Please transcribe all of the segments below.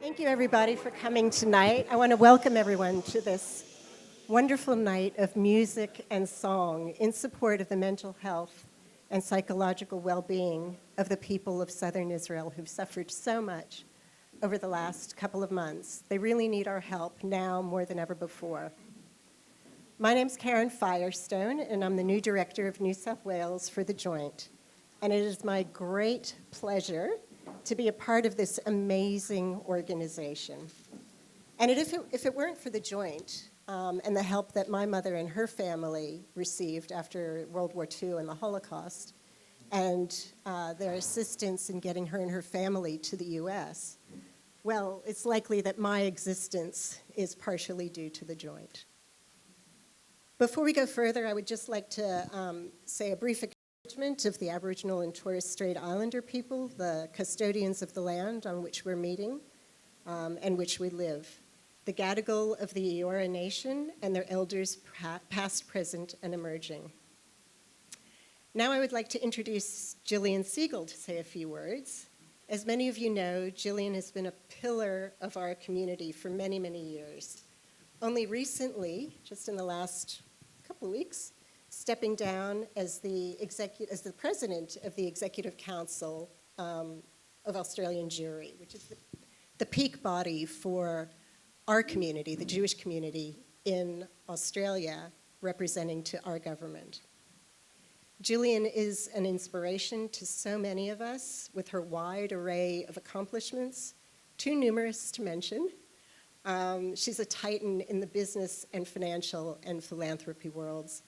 Thank you, everybody, for coming tonight. I want to welcome everyone to this wonderful night of music and song in support of the mental health and psychological well-being of the people of southern Israel who've suffered so much over the last couple of months. They really need our help now more than ever before. My name's Karen Firestone, and I'm the new director of New South Wales for The Joint. And it is my great pleasure to be a part of this amazing organization. And if it weren't for The Joint and the help that my mother and her family received after World War II and the Holocaust, and their assistance in getting her and her family to the US, well, it's likely that my existence is partially due to The Joint. Before we go further, I would just like to say a brief acknowledgement of the Aboriginal and Torres Strait Islander people, the custodians of the land on which we're meeting and which we live, the Gadigal of the Eora Nation and their elders past, present, and emerging. Now I would like to introduce Gillian Siegel to say a few words. As many of you know, Gillian has been a pillar of our community for many, many years. Only recently, just in the last couple of weeks, stepping down as the president of the Executive Council of Australian Jewry, which is the peak body for our community, the Jewish community in Australia, representing to our government. Gillian is an inspiration to so many of us with her wide array of accomplishments, too numerous to mention. She's a titan in the business and financial and philanthropy worlds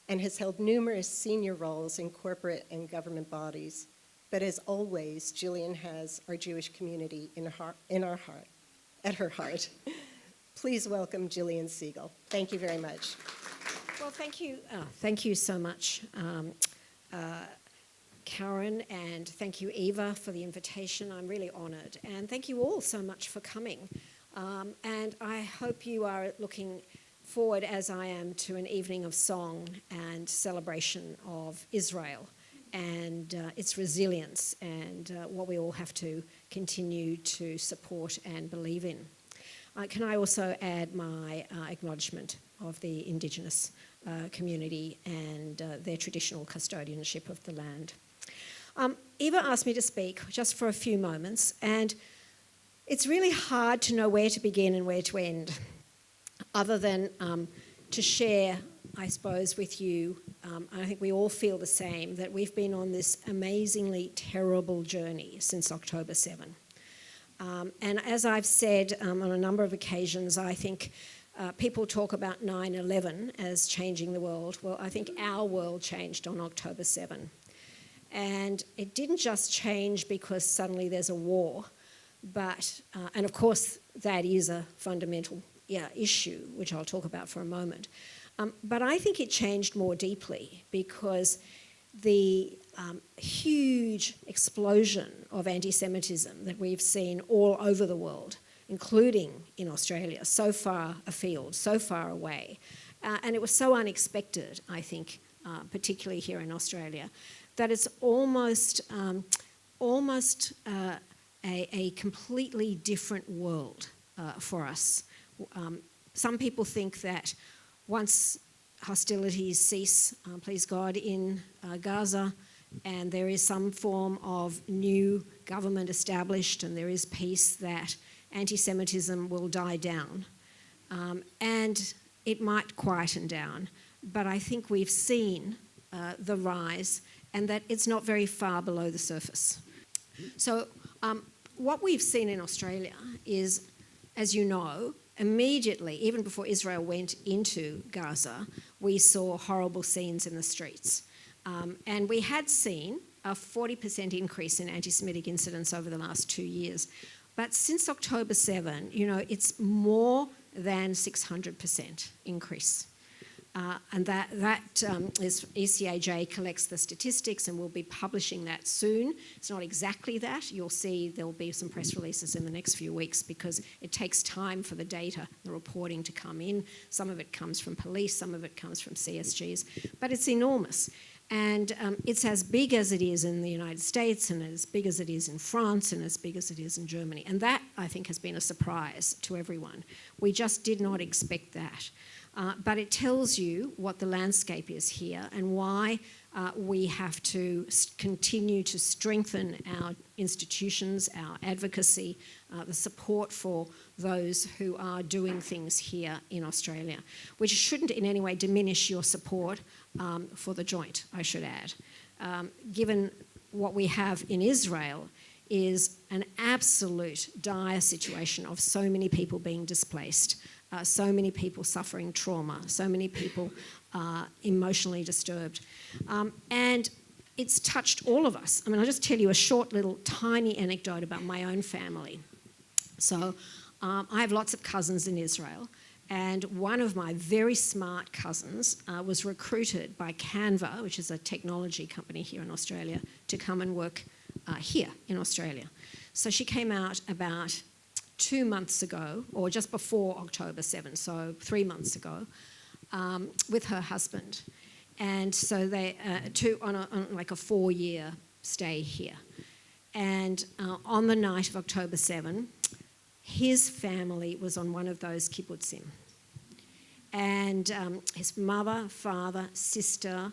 and has held numerous senior roles in corporate and government bodies. But as always, Gillian has our Jewish community at her heart. Please welcome Gillian Siegel. Thank you very much. Well, thank you. Thank you so much, Karen, and thank you, Eva, for the invitation. I'm really honoured. And thank you all so much for coming. And I hope you are looking forward, as I am, to an evening of song and celebration of Israel and its resilience and what we all have to continue to support and believe in. Can I also add my acknowledgement of the Indigenous community and their traditional custodianship of the land. Eva asked me to speak just for a few moments, and it's really hard to know where to begin and where to end, other than to share, I suppose, with you. I think we all feel the same, that we've been on this amazingly terrible journey since October 7. And as I've said on a number of occasions, I think people talk about 9/11 as changing the world. Well, I think our world changed on October 7. And it didn't just change because suddenly there's a war, but, and of course that is a fundamental issue, which I'll talk about for a moment. But I think it changed more deeply because the huge explosion of anti-Semitism that we've seen all over the world, including in Australia, so far afield, so far away. And it was so unexpected, I think, particularly here in Australia, that it's almost a completely different world for us. Some people think that once hostilities cease, please God, in Gaza, and there is some form of new government established and there is peace, that anti-Semitism will die down. And it might quieten down, but I think we've seen the rise and that it's not very far below the surface. So what we've seen in Australia is, as you know, immediately, even before Israel went into Gaza, we saw horrible scenes in the streets. And we had seen a 40% increase in anti-Semitic incidents over the last 2 years. But since October 7, it's more than 600% increase. And that is ECAJ collects the statistics and we'll be publishing that soon. It's not exactly that. You'll see there'll be some press releases in the next few weeks because it takes time for the data, the reporting to come in. Some of it comes from police, some of it comes from CSGs, but it's enormous. And it's as big as it is in the United States, and as big as it is in France, and as big as it is in Germany. And that, I think, has been a surprise to everyone. We just did not expect that. But it tells you what the landscape is here and why we have to continue to strengthen our institutions, our advocacy, the support for those who are doing things here in Australia, which shouldn't in any way diminish your support for the joint, I should add. Given what we have in Israel is an absolute dire situation of so many people being displaced, so many people suffering trauma, so many people emotionally disturbed. And it's touched all of us. I mean, I'll just tell you a short little tiny anecdote about my own family. So I have lots of cousins in Israel, and one of my very smart cousins was recruited by Canva, which is a technology company here in Australia, to come and work here in Australia. So she came out about 2 months ago, or just before October 7, so 3 months ago, with her husband. And so they, on like a 4-year stay here. And on the night of October 7, his family was on one of those kibbutzim. And his mother, father, sister,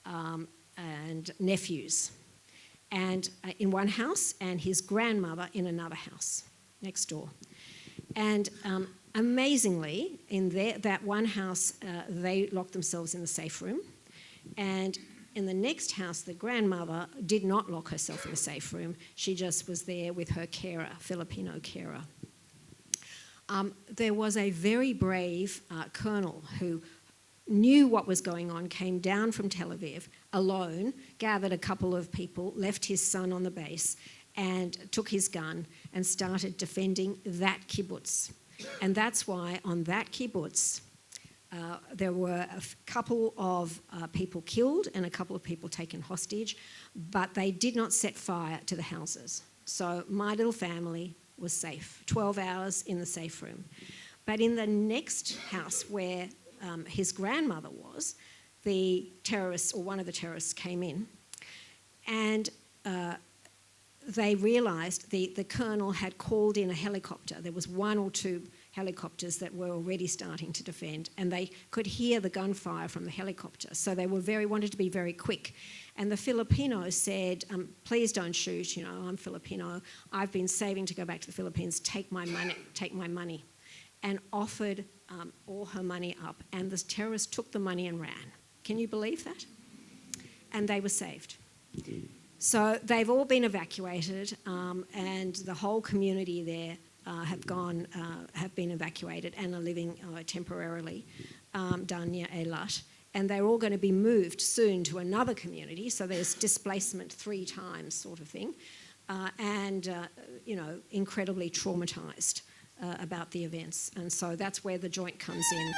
and nephews. And in one house, and his grandmother in another house next door. And amazingly, in that one house, they locked themselves in the safe room. And in the next house, the grandmother did not lock herself in the safe room. She just was there with her carer, Filipino carer. There was a very brave colonel who knew what was going on, came down from Tel Aviv alone, gathered a couple of people, left his son on the base, and took his gun and started defending that kibbutz. And that's why on that kibbutz, there were a couple of people killed and a couple of people taken hostage, but they did not set fire to the houses. So my little family was safe, 12 hours in the safe room. But in the next house where his grandmother was, the terrorists, or one of the terrorists, came in, and they realised the colonel had called in a helicopter. There was 1 or 2 helicopters that were already starting to defend, and they could hear the gunfire from the helicopter. So they wanted to be very quick. And the Filipinos said, please don't shoot, I'm Filipino. I've been saving to go back to the Philippines. Take my money. And offered all her money up. And the terrorists took the money and ran. Can you believe that? And they were saved. So they've all been evacuated, and the whole community there have been evacuated and are living temporarily down near Eilat. And they're all going to be moved soon to another community, so there's displacement 3 times sort of thing, and incredibly traumatised about the events. And so that's where the joint comes in.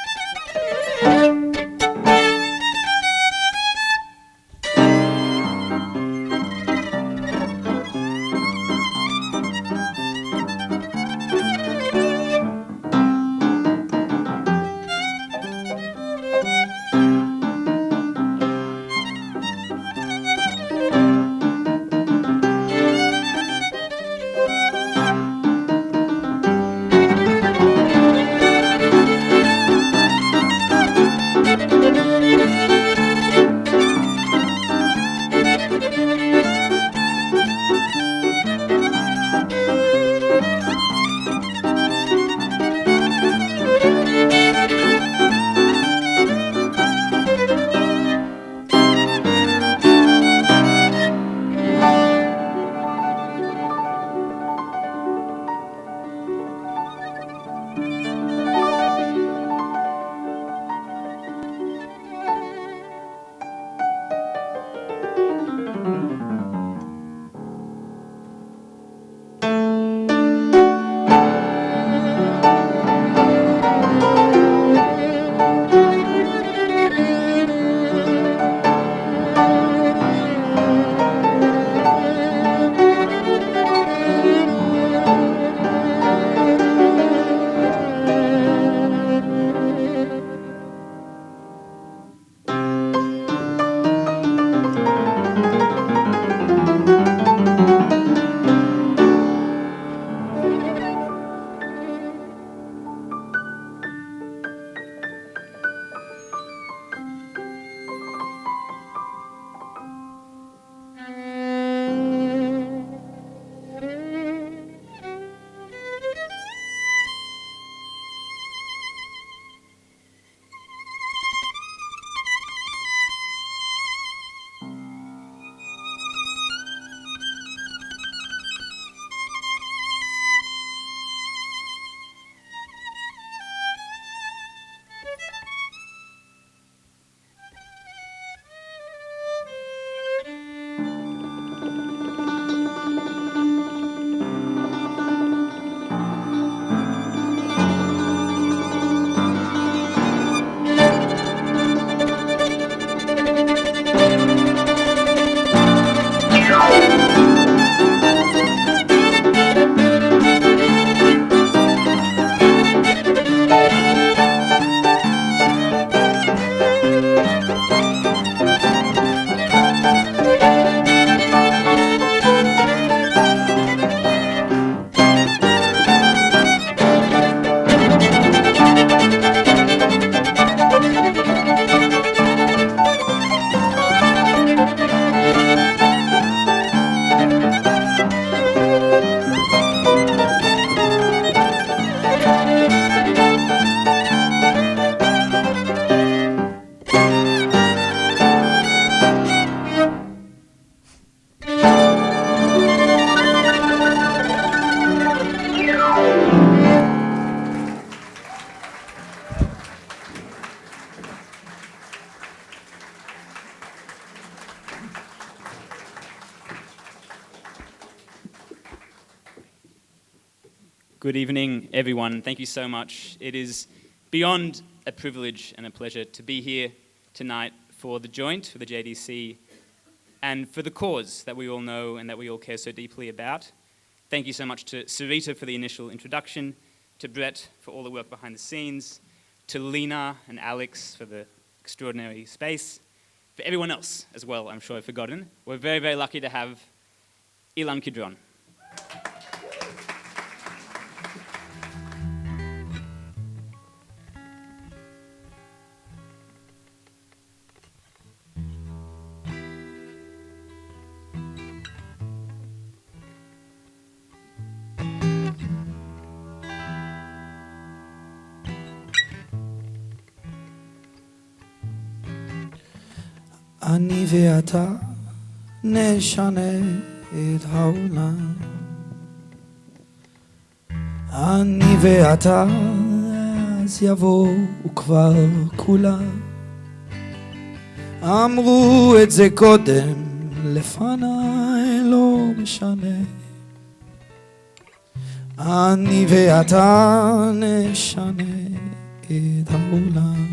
Good evening, everyone. Thank you so much. It is beyond a privilege and a pleasure to be here tonight for the Joint, for the JDC, and for the cause that we all know and that we all care so deeply about. Thank you so much to Sarita for the initial introduction, to Brett for all the work behind the scenes, to Lena and Alex for the extraordinary space, for everyone else as well, I'm sure I've forgotten. We're very, very lucky to have llan Kidron. אני ואתה נשנה את העולם. אני ואתה אז יבואו כבר כולם. אמרו את זה קודם לפניי, לא משנה. אני ואתה נשנה את העולם.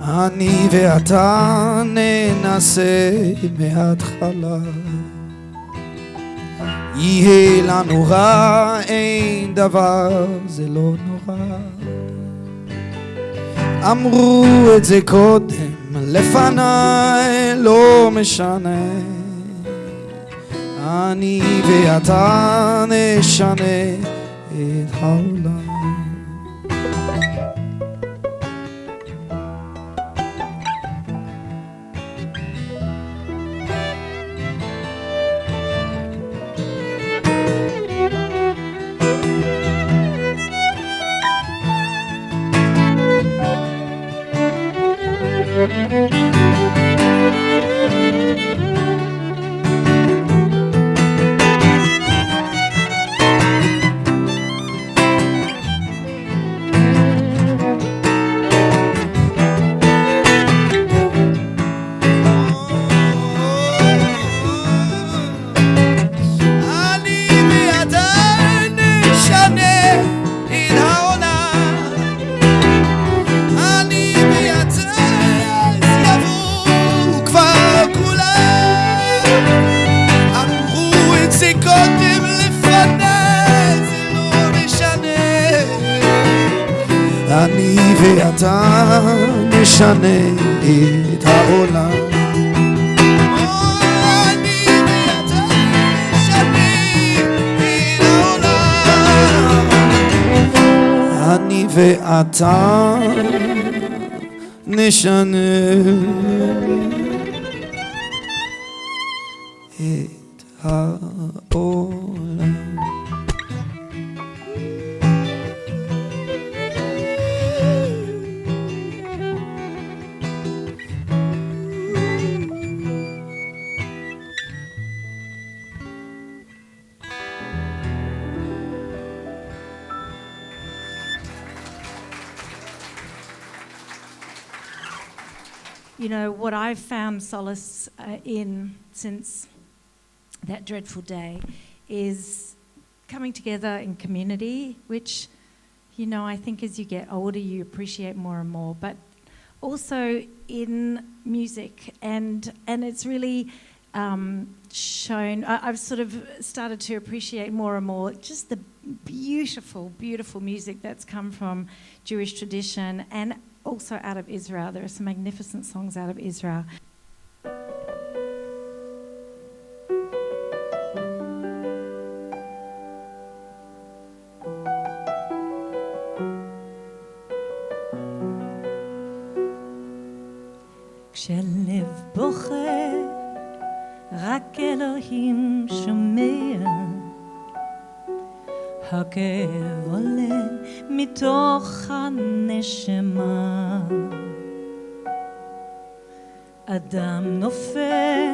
אני ואתה ננסה מההתחלה. יהיה לנו רע, אין דבר, זה לא נורא. אמרו את זה קודם לפניי, לא משנה. אני ואתה נשנה את העולם. אני ואתה נשנה את העולם. אני ואתה נשנה את העולם. אני ואתה נשנה את העולם. You know, what I've found solace in since that dreadful day is coming together in community, which, you know, I think as you get older you appreciate more and more, but also in music. And it's really shown, I've sort of started to appreciate more and more just the beautiful, beautiful music that's come from Jewish tradition and also out of Israel. There are some magnificent songs out of Israel. כשלב בוכה, רק אלוהים שומע. הכאב עולה מתוך הנשמה. אדם נופל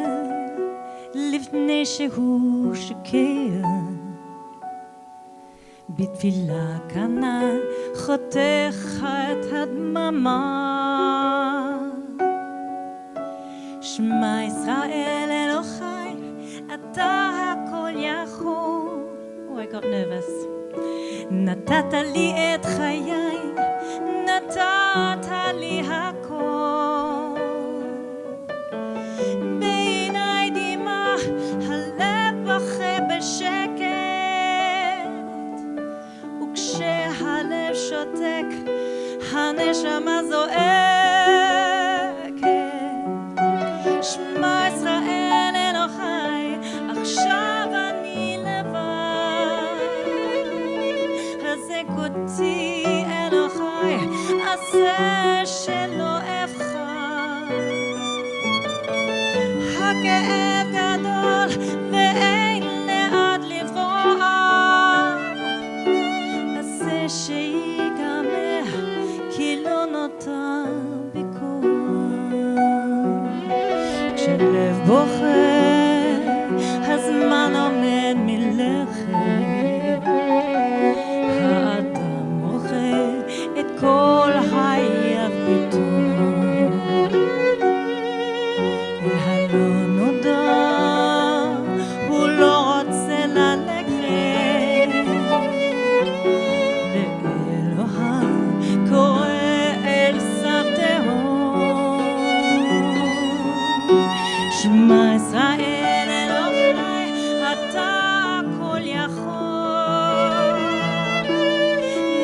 לפני שהוא שוקע. בתפילה קנה חותך את הדממה. שמע ישראל אלוהי, אתה הכל יכול. Oh, I got nervous. נתת לי את חיי, נתת לי הכל. בעיניי דמעה, הלב בוכה בשקט, וכשהלב שותק, הנשמה זועקת. שמע ישראל אלוהי, עכשיו אני לבד. חזק אותי אלוהי, עשה שלא אבחר. הכאב גדול ואין לאן לברוח. עשה שיגמר כי לא נותר בי כוח. כשלב בוכה הזמן עומד מלכת. האדם מוחה את כל חייו פתאום. אל הלא נודע הוא לא רוצה ללכת. לאלוהיו קורא אל סף תהום. שמע ישראל אלוהי, אתה הכל יכול.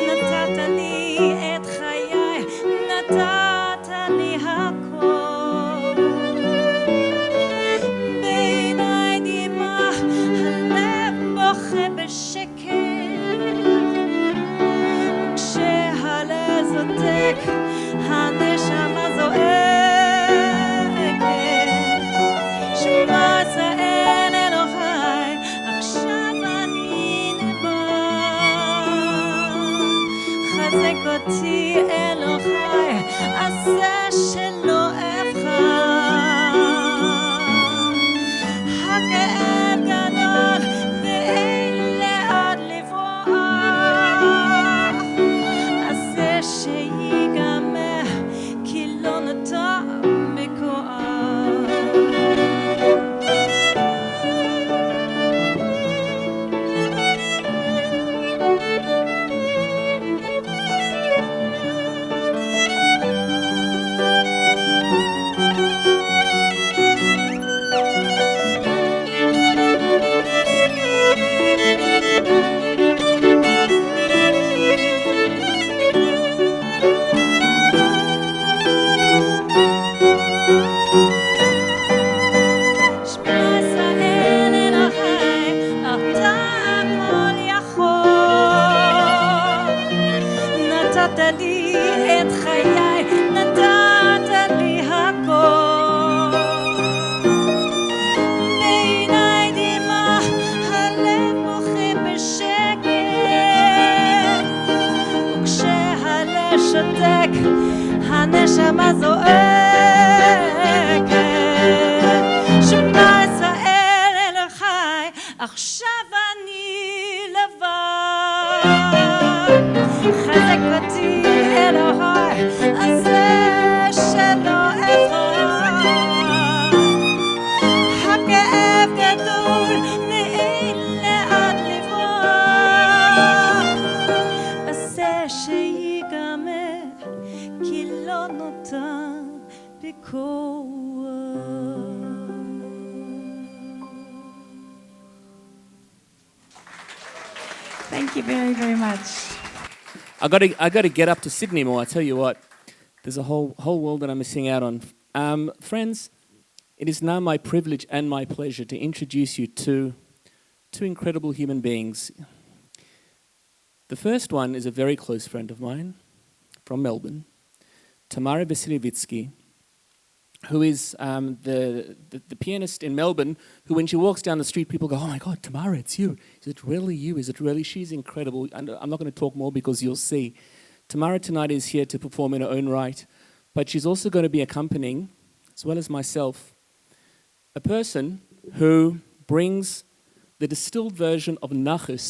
נתת לי את חיי, נתת לי הכל. בעיניי דמעה, הלב בוכה בשקט, וכשהלב זותק, הנשמה זועקת. שמע ישראל אלוהי, עכשיו אני לבד. חזק אותי אלוהי, עשה שלא אבחר. הכאב גדול ואין לאן לברוח. עשה שיגמר כי לא נותר בי כוח. שמע ישראל אלוהי, אתה הכל יכול. נתת לי את חיי, נתת לי הכל. בעיניי דמעה, הלב בוכה בשקט, וכשהלב שותק, הנשמה זועקת. שמע ישראל אלוהי, עכשיו אני לבד. חזק אותי אלוהי, עשה שלא אבחר. הכאב גדול ואין לאן לברוח. עשה שיגמר כי לא נותר בי כוח. Thank you very, very much. I got to get up to Sydney more. I tell you what, there's a whole world that I'm missing out on. Friends, it is now my privilege and my pleasure to introduce you to two incredible human beings. The first one is a very close friend of mine from Melbourne, Tamara Vasilevitsky, who is the pianist in Melbourne, who when she walks down the street, people go, "Oh my God, Tamara, it's you. Is it really you? Is it really?" She's incredible. And I'm not going to talk more because you'll see. Tamara tonight is here to perform in her own right, but she's also going to be accompanying, as well as myself, a person who brings the distilled version of Nachus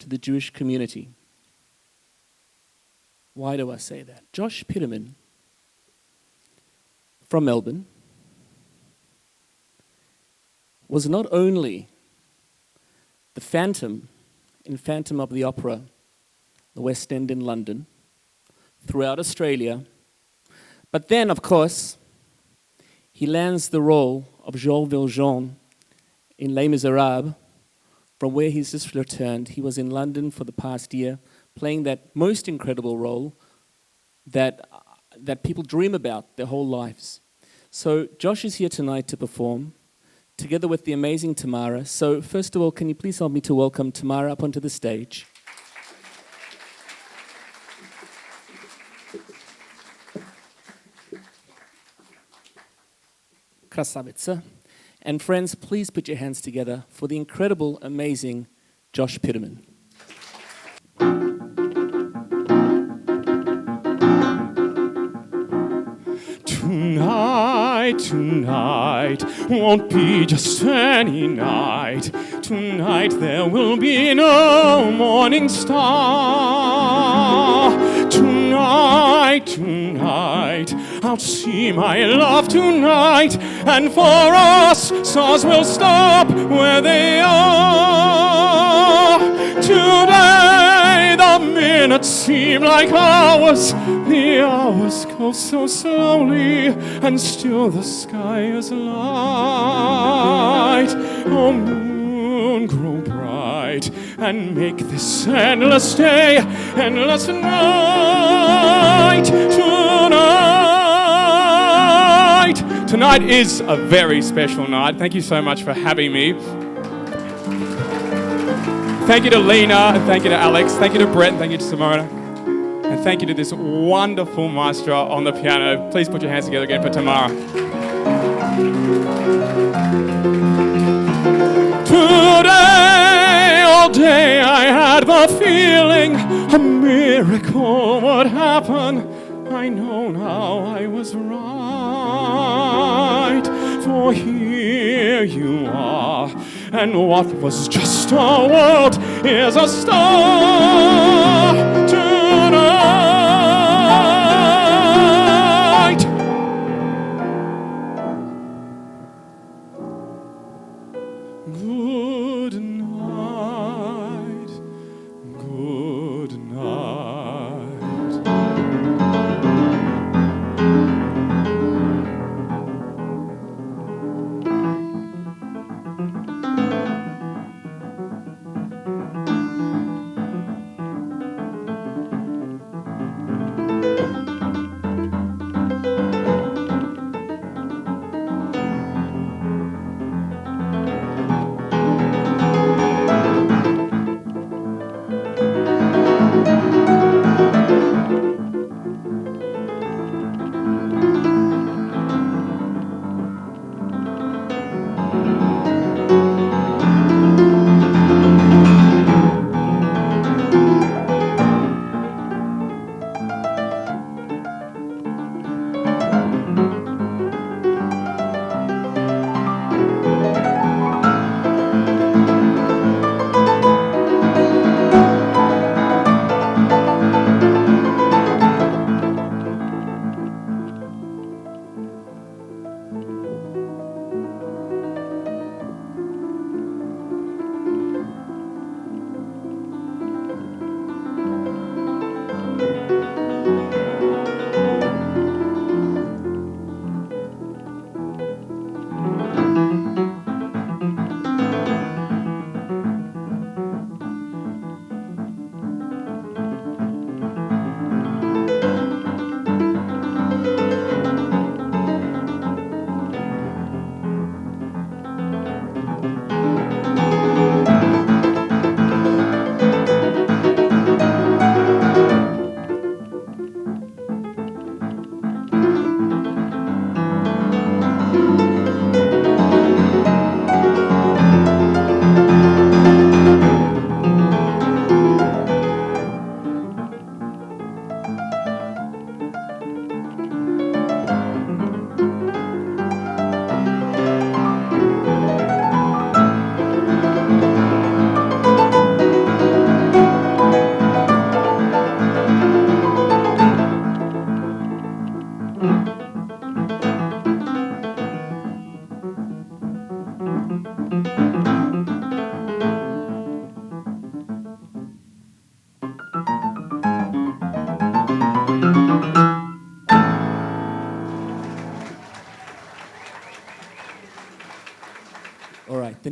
to the Jewish community. Why do I say that? Josh Piterman, from Melbourne, was not only the Phantom in Phantom of the Opera, the West End in London, throughout Australia, but then, of course, he lands the role of Jules Valjean in Les Miserables, from where he's just returned. He was in London for the past year, playing that most incredible role that people dream about their whole lives. So Josh is here tonight to perform, together with the amazing Tamara. So first of all, can you please help me to welcome Tamara up onto the stage? Krasavica. And friends, please put your hands together for the incredible, amazing Josh Piterman. Tonight won't be just any night. Tonight there will be no morning star. Tonight, I'll see my love tonight, and for us, stars will stop where they are. Today, the minutes seem like hours, the hours go so slowly, and still the sky is light. Oh, moon, grow bright, and make this endless day, endless night. Tonight is a very special night. Thank you so much for having me. Thank you to Lena, and thank you to Alex, thank you to Brett, and thank you to Simona. And thank you to this wonderful maestro on the piano. Please put your hands together again for Tamara. Today, all day, I had the feeling a miracle would happen. I know now I was right, for here you are, and what was just a world is a star tonight. Good night, good night.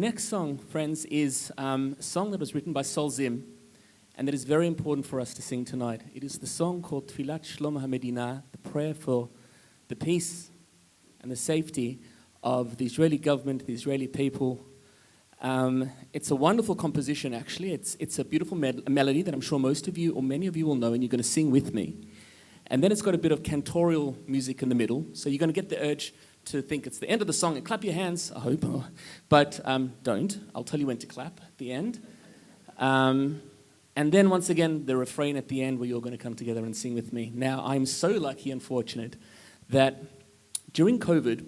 next song, friends, is a song that was written by Sol Zim, and that is very important for us to sing tonight. It is the song called Tfilat Shlom HaMedina, the prayer for the peace and the safety of the Israeli government, the Israeli people. It's a wonderful composition, actually. It's a beautiful melody that I'm sure most of you, or many of you will know, and you're going to sing with me. And then it's got a bit of cantorial music in the middle, so you're going to get the urge to think it's the end of the song and clap your hands, I hope. But don't. I'll tell you when to clap at the end. And then once again, the refrain at the end where you're going to come together and sing with me. Now, I'm so lucky and fortunate that during COVID,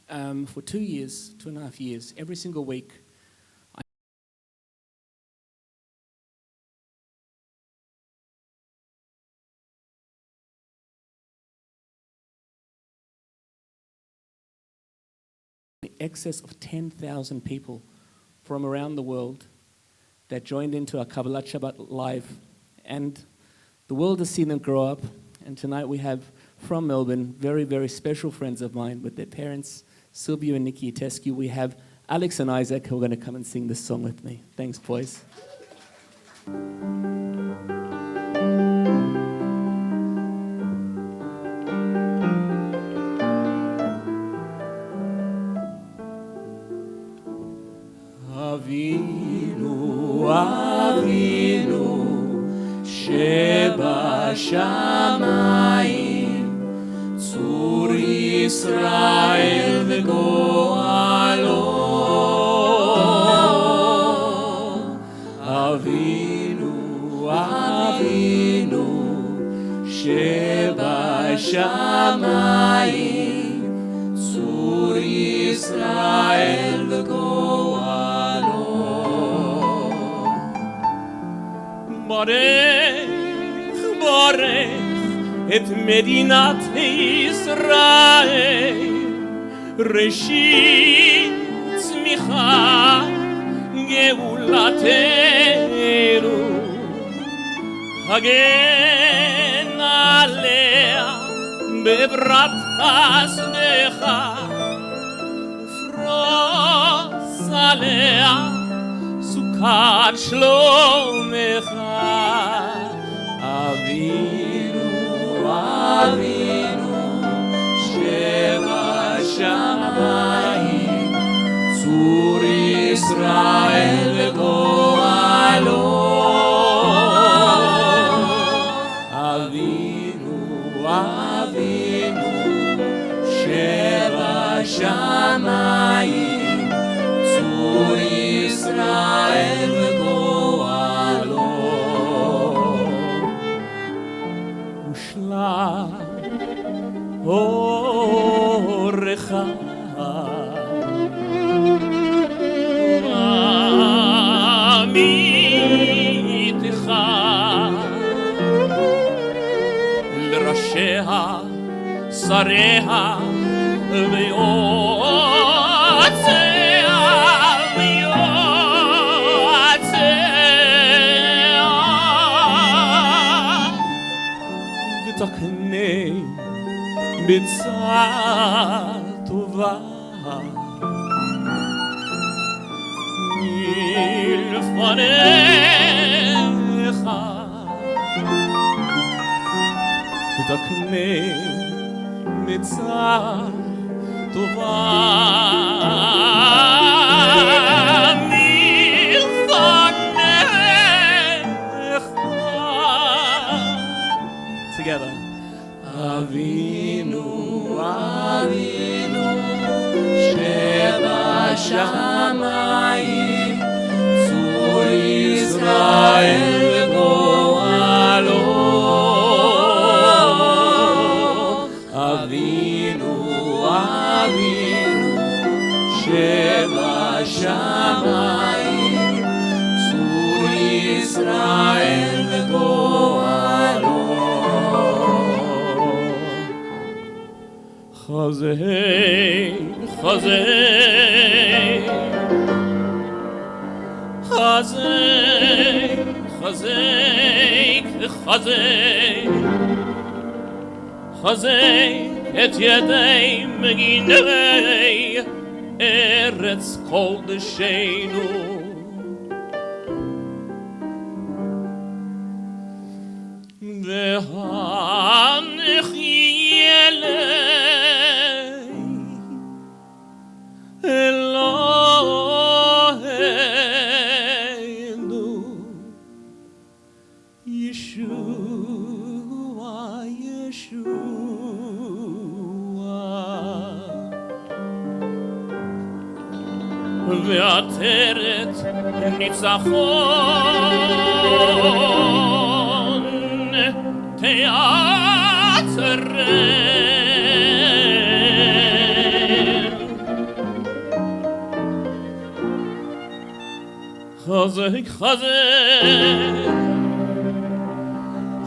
for 2.5 years, every single week, in excess of 10,000 people from around the world that joined into our Kabbalat Shabbat live. And the world has seen them grow up. And tonight we have, from Melbourne, very, very special friends of mine with their parents, Sylvia and Nikki Itescu. We have Alex and Isaac who are going to come and sing this song with me. Thanks, boys. Avinu, Avinu, שבשמיים, צור ישראל וגואלו. אבינו, אבינו, שבשמיים, צור ישראל וגואלו. ברך, ברך, את מדינת ישראל, ראשית צמיחה גאולתנו, הגן עליה בברת חסדך, פרוס עליה סוכת שלומך. אבינו, אבינו, שבשמיים, צור ישראל וגואלו. אבינו, אבינו, שבשמיים, צור ישראל וגואלו. ושלח אורך עמיתך לראשיה, שריה ויועציה, ותקנה בצעה טובה מלפניך, ותקנה בצעה טובה מלפניך. Together. אבינו, אבינו, שבשמיים, צור ישראל וגואלו. אבינו, אבינו, שבשמיים, צור ישראל וגואלו. חזק, חזק, חזק, חזק, חזק, חזק את ידי מגיני בארץ קודשנו. והנחיה אלוהינו ישוע ועטרת ניצחון תיאטרן חזק חזק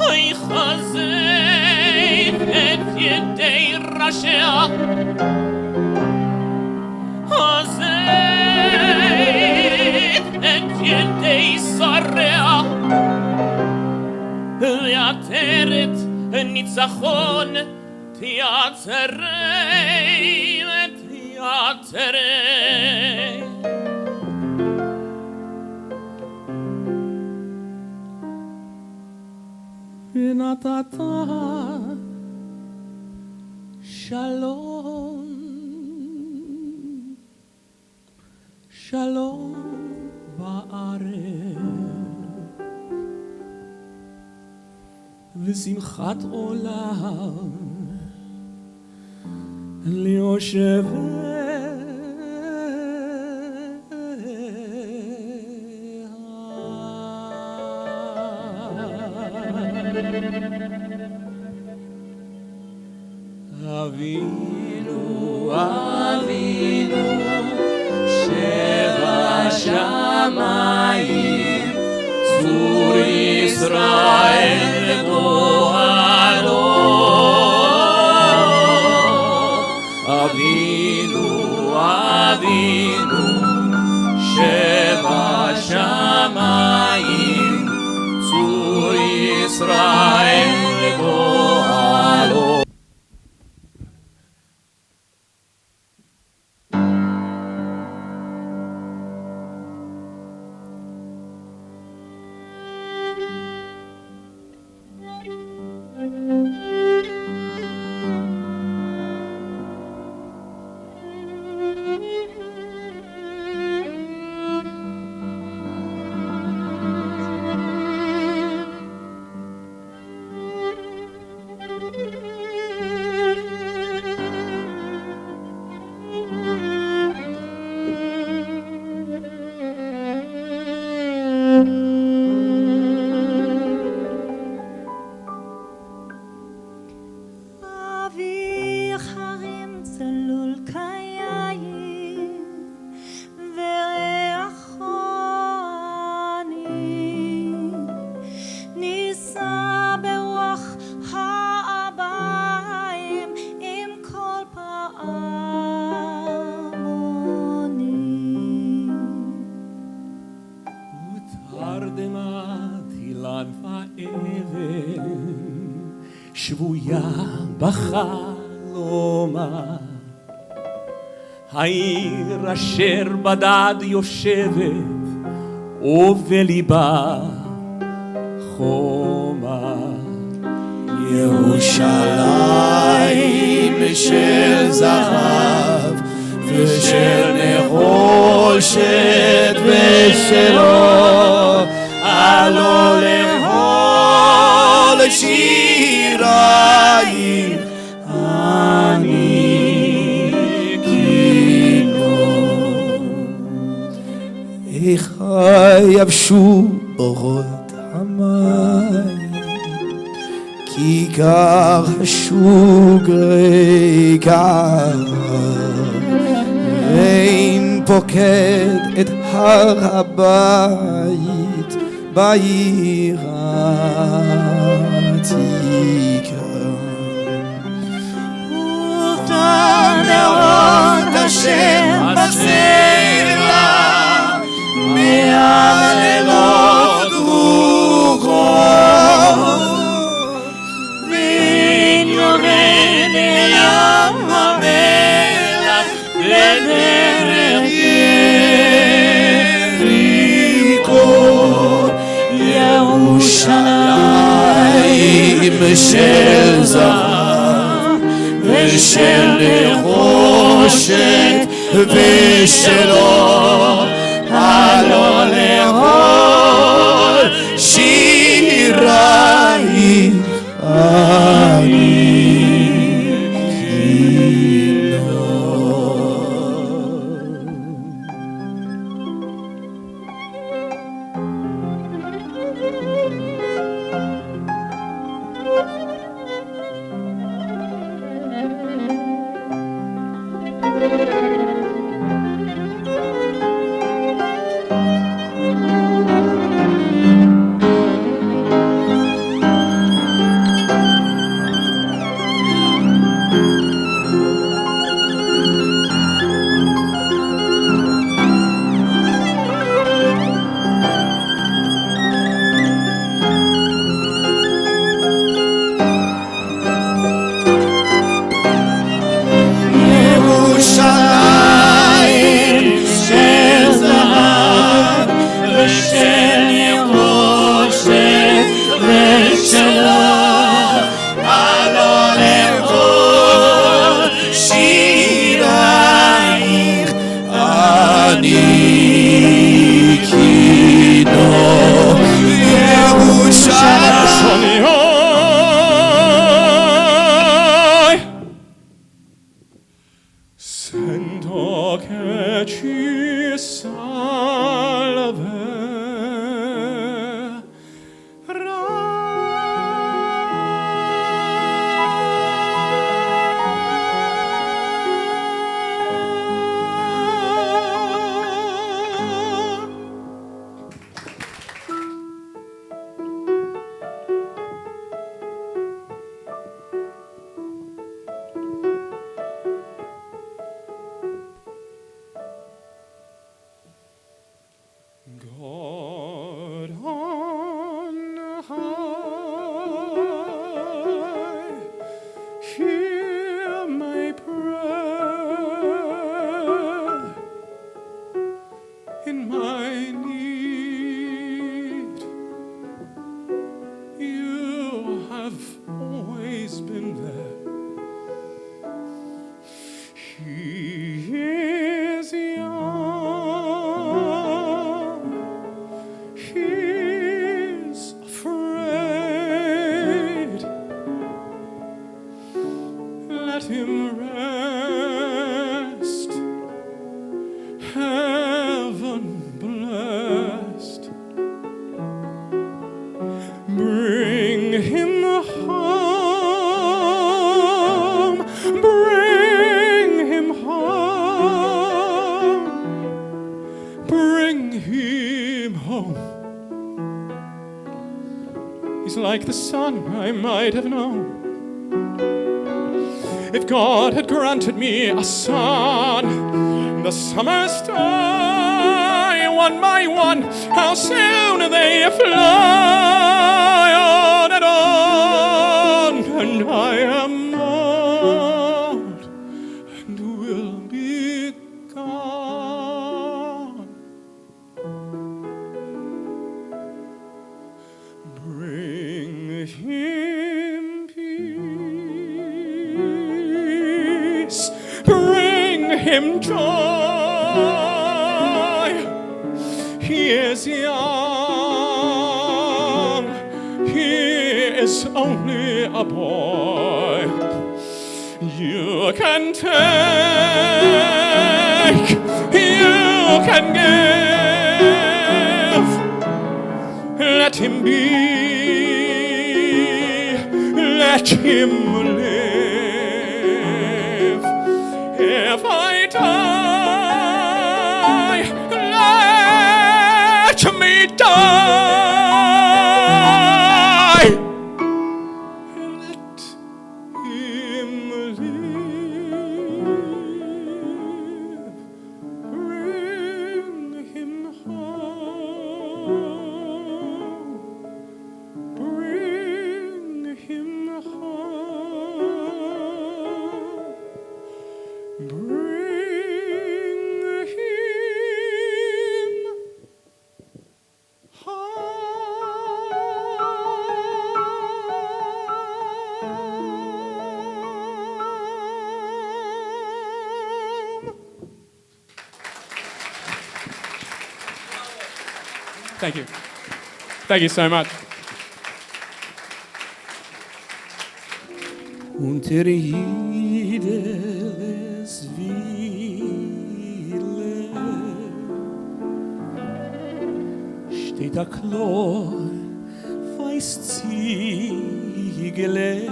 אוי חזק את ידי ראשיה חזק את ידי שריה לעטרת ניצחון תיעצרי ותיעצרי ונתת שלום שלום בארץ ושמחת עולם ליושביה. אבינו אבינו שבשמיים צור ישראל גואלו. אבינו אבינו שבשמיים צור ישראל גואלו. שבויה בחלומה, העיר אשר בדד יושבת ובליבה חומה. ירושלים של זהב ושל נחושת ושל אור, עלו להול שירייך אני כינור. איך יבשו אורות המים, כיכר השוק ריקה, אין פוקד את הר הבית בעיר העתיקה. אותם נרות אשר בסלע מהלילות רוחות, בין יורד ים המלח לדרך של זהב ושל נחושת ושל אור הלא לאכול שירייך אני God on high, hear my prayer in my need. You have always been there. He is young, he's afraid. Let him rest, heaven blessed. Bring him home, bring him home, bring him home. He's like the son I might have known. If God had granted me a son, the summers die one by one, how soon they fly on and on, and I am old and will be gone. Bring him peace, bring him joy. He is young, he is only a boy. You can take, you can give. Let him be, let him live. If I die, let me die. Let him live. Bring him home. Bring him home. Thank you. Thank you so much. Unter jedes Wille steht a Chlor weiß Ziegele.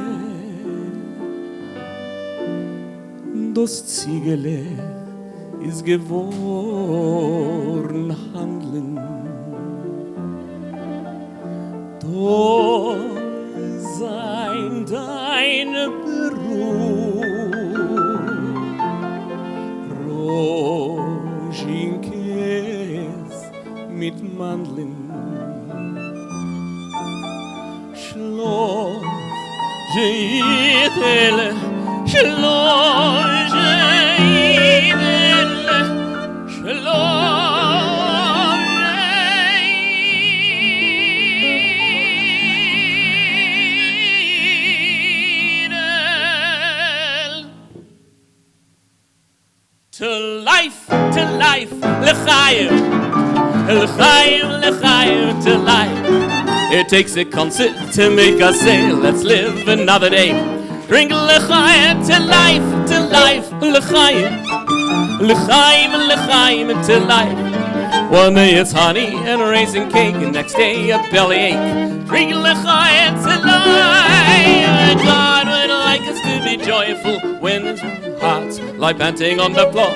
Das Ziegele ist geworden Handeln. Doch sein dein Beruf, Roschinkäs mit Mandeln. Schlaf, Jeidele, schlaf, Jeidele, schlaf. To life, l'chaim, l'chaim, l'chaim, to life. It takes a concert to make us say, let's live another day. Drink l'chaim, to life, l'chaim, l'chaim, l'chaim, to life. One day it's honey and raisin cake, and next day a bellyache. Drink l'chaim, to life. God would like us to be joyful when his hearts lie panting on the floor.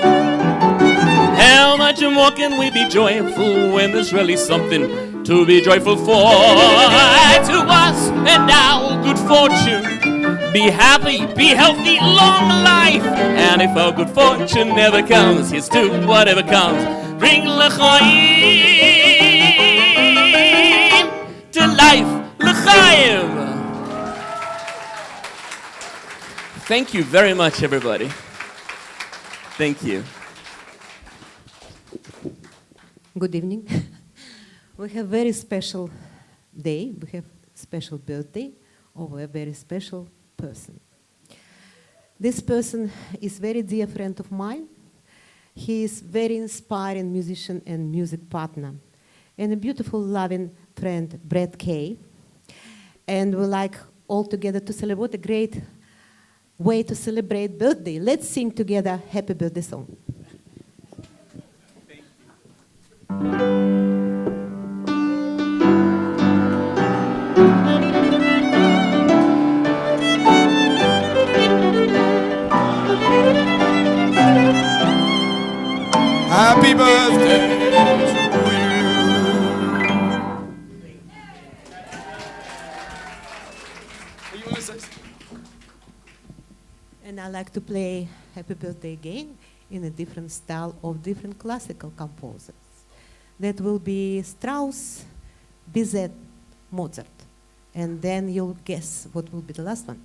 How much more can we be joyful when there's really something to be joyful for? To us and our good fortune, be happy, be healthy, long life. And if our good fortune never comes, here's to whatever comes. Bring l'chaim to life, l'chaim. Thank you very much, everybody. Thank you. Good evening. We have very special day. We have special birthday of a very special person. This person is very dear friend of mine. He is very inspiring musician and music partner, and a beautiful, loving friend, Kaye. And we like all together to celebrate a great way to celebrate birthday. Let's sing together Happy Birthday song. Happy birthday to you. You want to say something? And I like to play Happy Birthday again in a different style of different classical composers. That will be Strauss, Bizet, Mozart. And then you'll guess what will be the last one.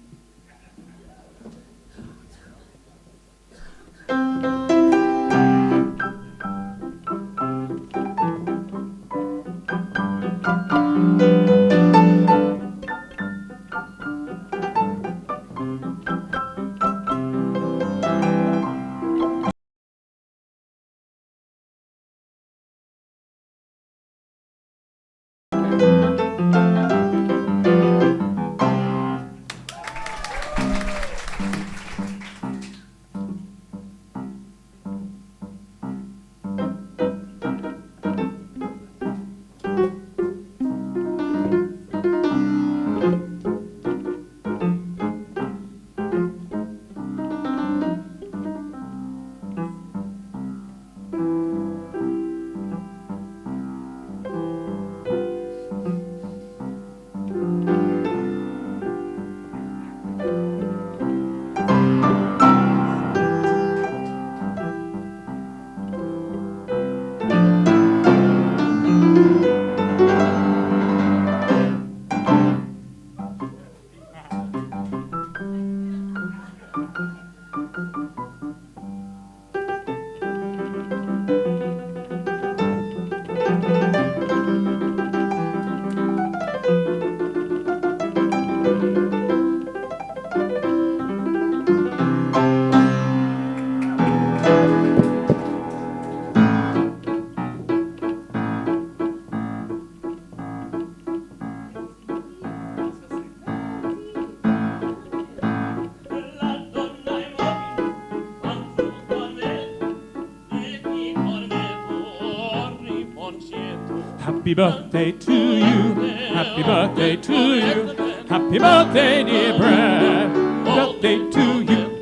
Happy birthday to you. Happy birthday to you. Happy birthday, dear Brad. Birthday to you.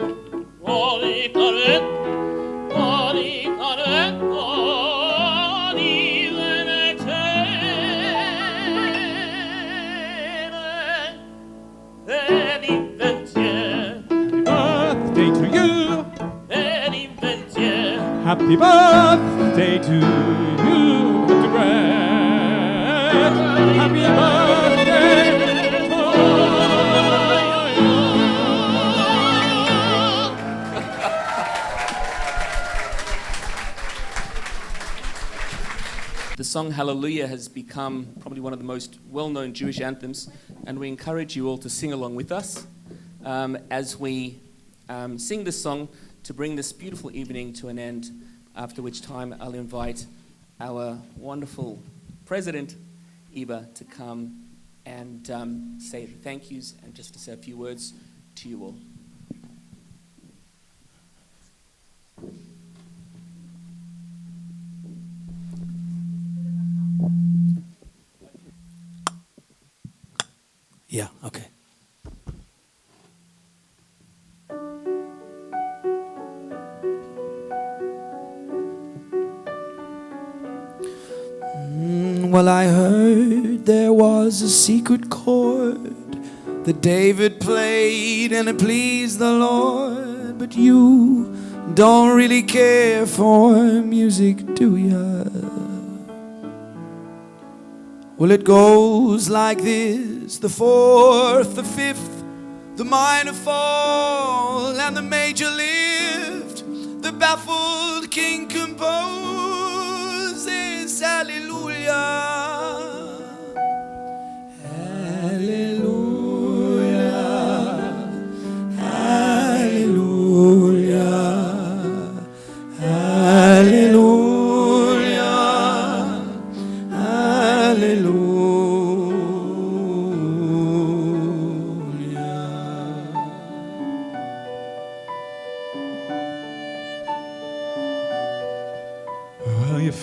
Happy birthday to you, Dr. Brad. Happy birthday to you. The song Hallelujah has become probably one of the most well-known Jewish anthems, and we encourage you all to sing along with us as we sing this song to bring this beautiful evening to an end, after which time I'll invite our wonderful president, Eva, to come and say the thank yous and just to say a few words to you all. Yeah, okay. Well, I heard there was a secret chord that David played and it pleased the Lord. But you don't really care for music, do ya? Well, it goes like this: the fourth, the fifth, the minor fall, and the major lift. The baffled king composes hallelujah.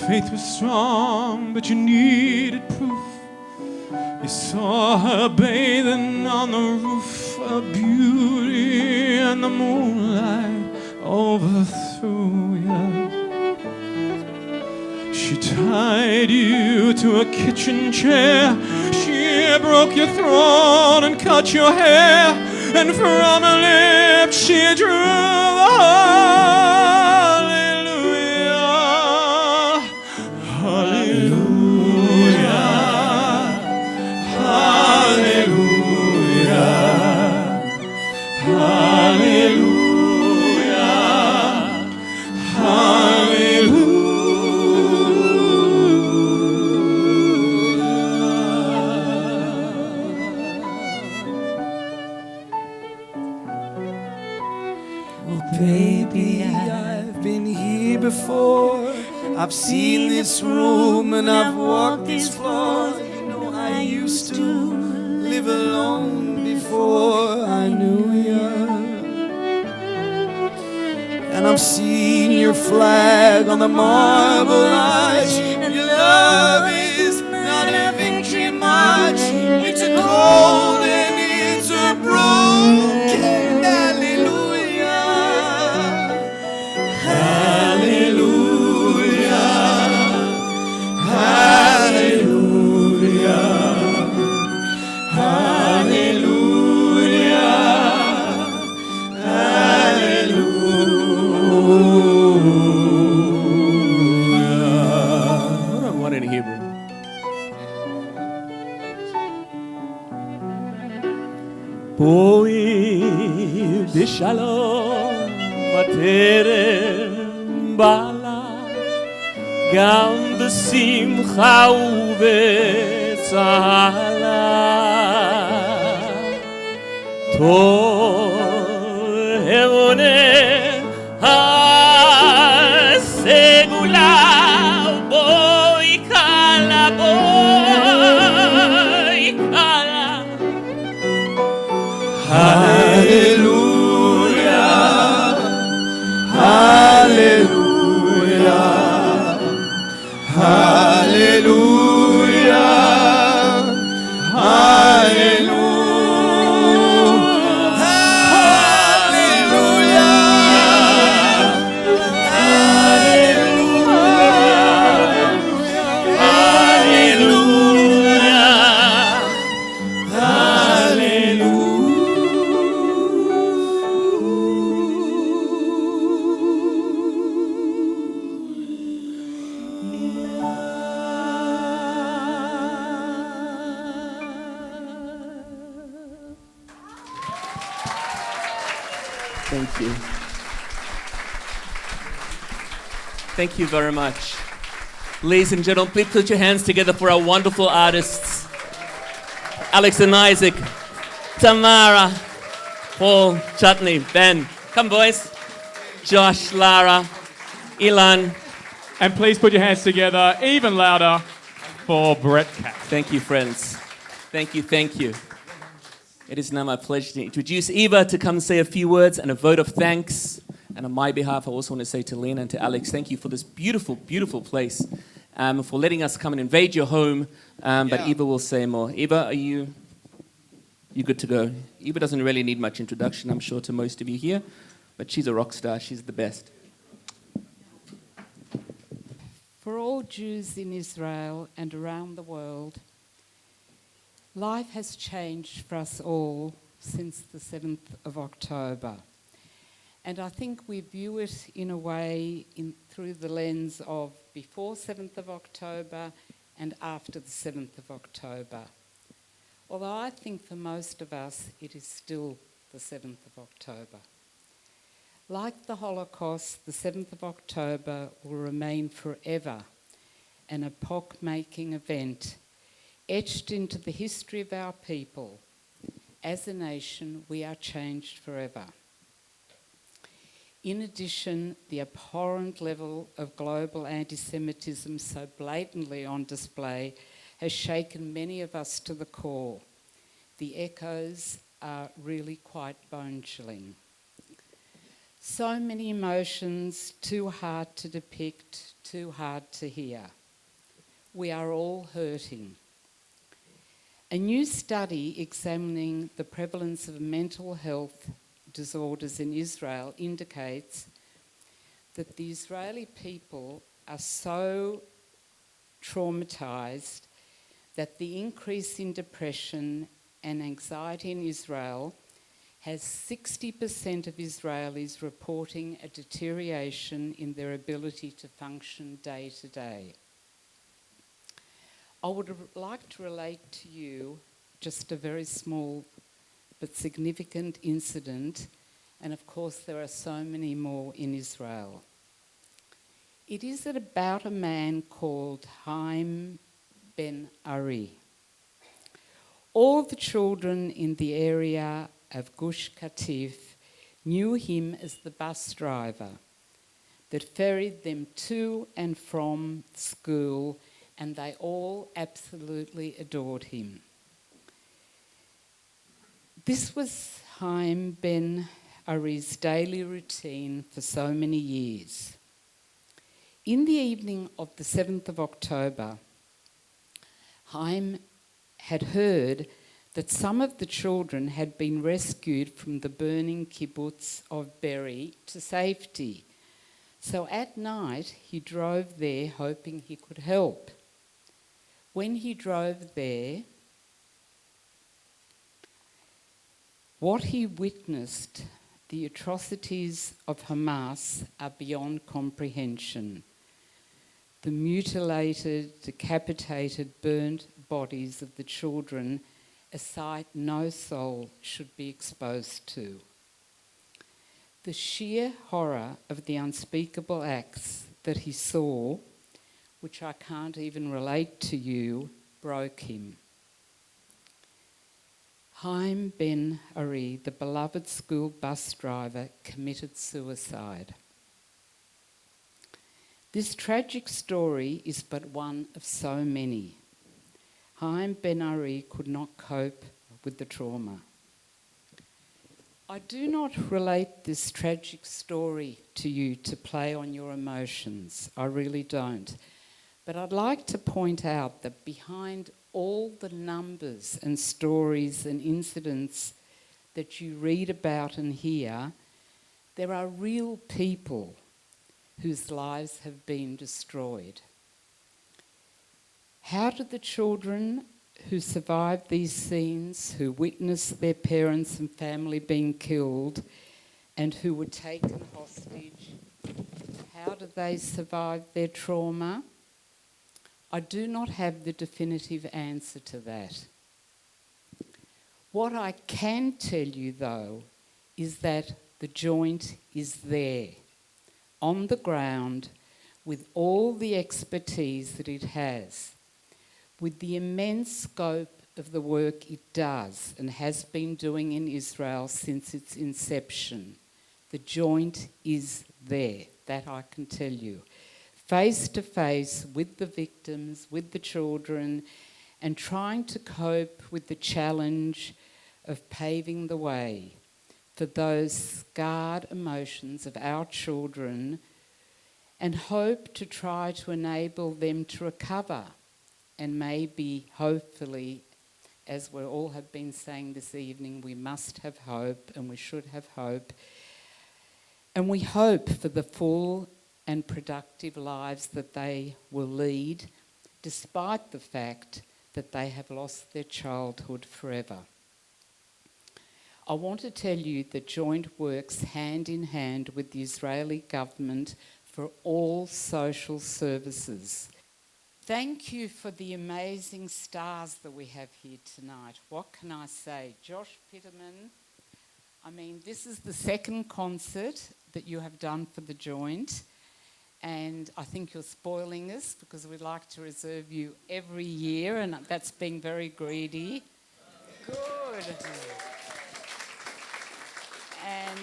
Faith was strong, but you needed proof. You saw her bathing on the roof, her beauty, and the moonlight overthrew you. She tied you to a kitchen chair. She broke your throat and cut your hair, and from her lips she drew a I've seen this room and I've walked these floors. You know, I used to live alone before I knew you. And I've seen your flag on the marble arch. Your love is not a victory march. It's a cold and it's a broken hallelujah. Hallelujah. Hallelujah. Hallelujah. Hallelujah. What about one in Hebrew? Boi bishalom baterem bala gam b'simcha u'b'tzala tov emuneh ha'segula boi kala Hallelujah, hallelujah, hallelujah. Thank you. Thank you very much. Ladies and gentlemen, please put your hands together for our wonderful artists. Alex and Isaac, Tamara, Paul, Chutney, Ben. Come, boys. Josh, Lara, llan. And please put your hands together even louder for Brett Cat. Thank you, friends. Thank you, thank you. It is now my pleasure to introduce Eva to come say a few words and a vote of thanks. And on my behalf, I also want to say to Lynn and to Alex, thank you for this beautiful, beautiful place, for letting us come and invade your home. But Eva will say more. Eva, are you good to go? Eva doesn't really need much introduction, I'm sure, to most of you here. But she's a rock star. She's the best. For all Jews in Israel and around the world, life has changed for us all since the 7th of October. And I think we view it in a way through the lens of before 7th of October and after the 7th of October. Although I think for most of us it is still the 7th of October. Like the Holocaust, the 7th of October will remain forever an epoch-making event etched into the history of our people. As a nation, we are changed forever. In addition, the abhorrent level of global anti-Semitism so blatantly on display has shaken many of us to the core. The echoes are really quite bone-chilling. So many emotions, too hard to depict, too hard to hear. We are all hurting. A new study examining the prevalence of mental health disorders in Israel indicates that the Israeli people are so traumatised that the increase in depression and anxiety in Israel has 60% of Israelis reporting a deterioration in their ability to function day to day. I would like to relate to you just a very small but significant incident, and of course there are so many more in Israel. It is about a man called Chaim Ben Ari. All the children in the area of Gush Katif knew him as the bus driver that ferried them to and from school, and they all absolutely adored him. This was Chaim Ben Ari's daily routine for so many years. In the evening of the 7th of October, Chaim had heard that some of the children had been rescued from the burning kibbutz of Be'eri to safety. So at night, he drove there hoping he could help. When he drove there, what he witnessed, the atrocities of Hamas, are beyond comprehension. The mutilated, decapitated, burnt bodies of the children, a sight no soul should be exposed to. The sheer horror of the unspeakable acts that he saw, which I can't even relate to you, broke him. Chaim Ben Ari, the beloved school bus driver, committed suicide. This tragic story is but one of so many. Chaim Ben Ari could not cope with the trauma. I do not relate this tragic story to you to play on your emotions. I really don't. But I'd like to point out that behind all the numbers and stories and incidents that you read about and hear, there are real people whose lives have been destroyed. How did the children who survived these scenes, who witnessed their parents and family being killed and who were taken hostage, how did they survive their trauma? I do not have the definitive answer to that. What I can tell you, though, is that The joint is there, on the ground, with all the expertise that it has, with the immense scope of the work it does and has been doing in Israel since its inception. The joint is there, that I can tell you. Face to face with the victims, with the children, and trying to cope with the challenge of paving the way for those scarred emotions of our children, and hope to try to enable them to recover and maybe, hopefully, as we all have been saying this evening, we must have hope and we should have hope. And we hope for the full and productive lives that they will lead, despite the fact that they have lost their childhood forever. I want to tell you that Joint works hand in hand with the Israeli government for all social services. Thank you for the amazing stars that we have here tonight. What can I say? Josh Piterman, I mean, this is the second concert that you have done for the Joint, and I think you're spoiling us because we'd like to reserve you every year, and that's being very greedy. Good. And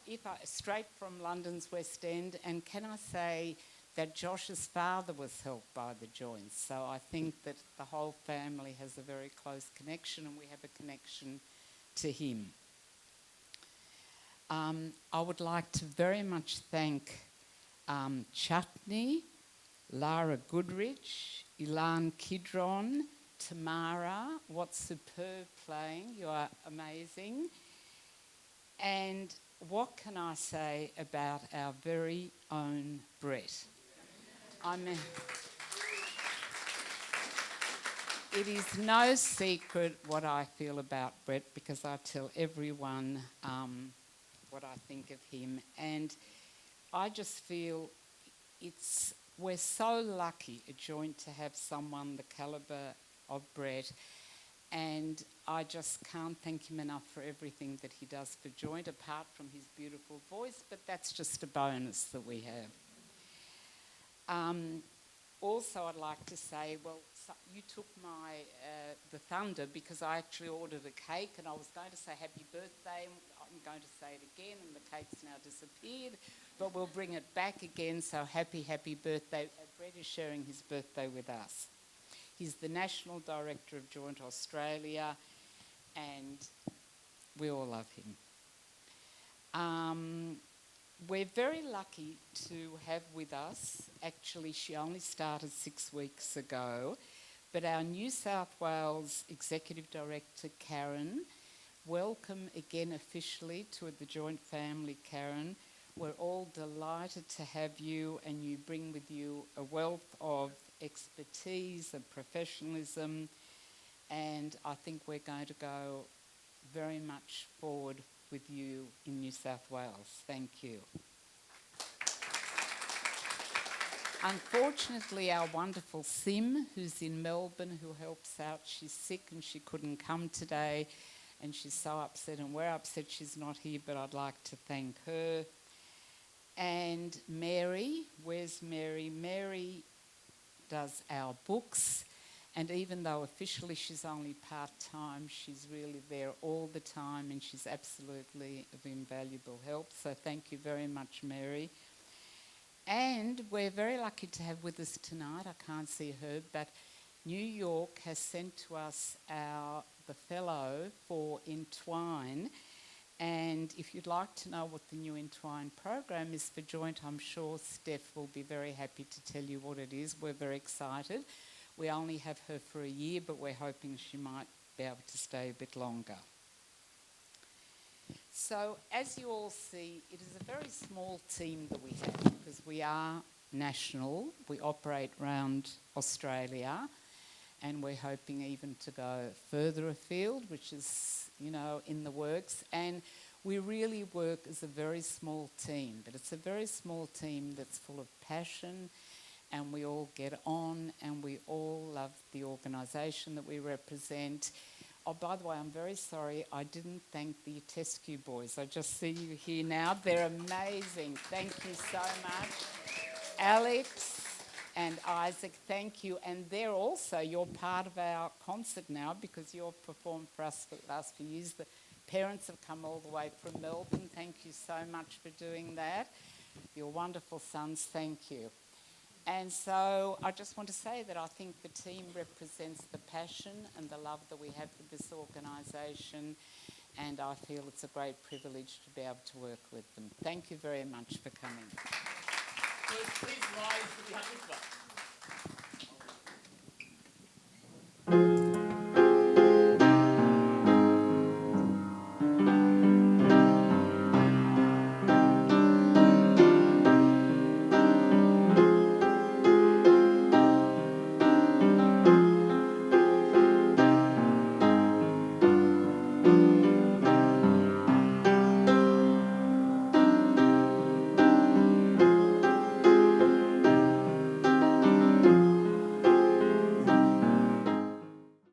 if I straight from London's West End, and can I say that Josh's father was helped by the Joint, so I think that the whole family has a very close connection, and we have a connection to him. I would like to very much thank Chutney, Lara Goodridge, llan, Kidron, Tamara. What superb playing, you are amazing. And what can I say about our very own Brett? I mean, it is no secret what I feel about Brett because I tell everyone what I think of him. And I just feel we're so lucky at Joint to have someone the calibre of Brett. And I just can't thank him enough for everything that he does for Joint, apart from his beautiful voice, but that's just a bonus that we have. Also, I'd like to say, well, you took the thunder because I actually ordered a cake and I was going to say happy birthday. I'm going to say it again and the cake's now disappeared, but we'll bring it back again. So happy birthday. Brett is sharing his birthday with us. He's the National Director of Joint Australia, and we all love him. We're very lucky to have with us, actually she only started 6 weeks ago, but our New South Wales Executive Director, Karen. Welcome again officially to the Joint family, Karen. We're all delighted to have you, and you bring with you a wealth of expertise and professionalism, and I think we're going to go very much forward with you in New South Wales. Thank you. Unfortunately, our wonderful Sim, who's in Melbourne, who helps out, she's sick and she couldn't come today, and she's so upset, and we're upset she's not here, but I'd like to thank her. And Mary, where's Mary? Mary does our books, and even though officially she's only part-time, she's really there all the time, and she's absolutely of invaluable help. So thank you very much, Mary. And we're very lucky to have with us tonight, I can't see her, but New York has sent to us the fellow for Entwine. And if you'd like to know what the new Entwine program is for Joint, I'm sure Steph will be very happy to tell you what it is. We're very excited. We only have her for a year, but we're hoping she might be able to stay a bit longer. So, as you all see, it is a very small team that we have because we are national. We operate around Australia, and we're hoping even to go further afield, which is, in the works. And we really work as a very small team, but it's a very small team that's full of passion, and we all get on, and we all love the organisation that we represent. Oh, by the way, I'm very sorry. I didn't thank the Tescu boys. I just see you here now. They're amazing. Thank you so much. Alex and Isaac, thank you. And you're part of our concert now because you've performed for us for the last few years. The parents have come all the way from Melbourne. Thank you so much for doing that. Your wonderful sons, thank you. And so I just want to say that I think the team represents the passion and the love that we have for this organisation, and I feel it's a great privilege to be able to work with them. Thank you very much for coming. Please rise for the Mitzvah.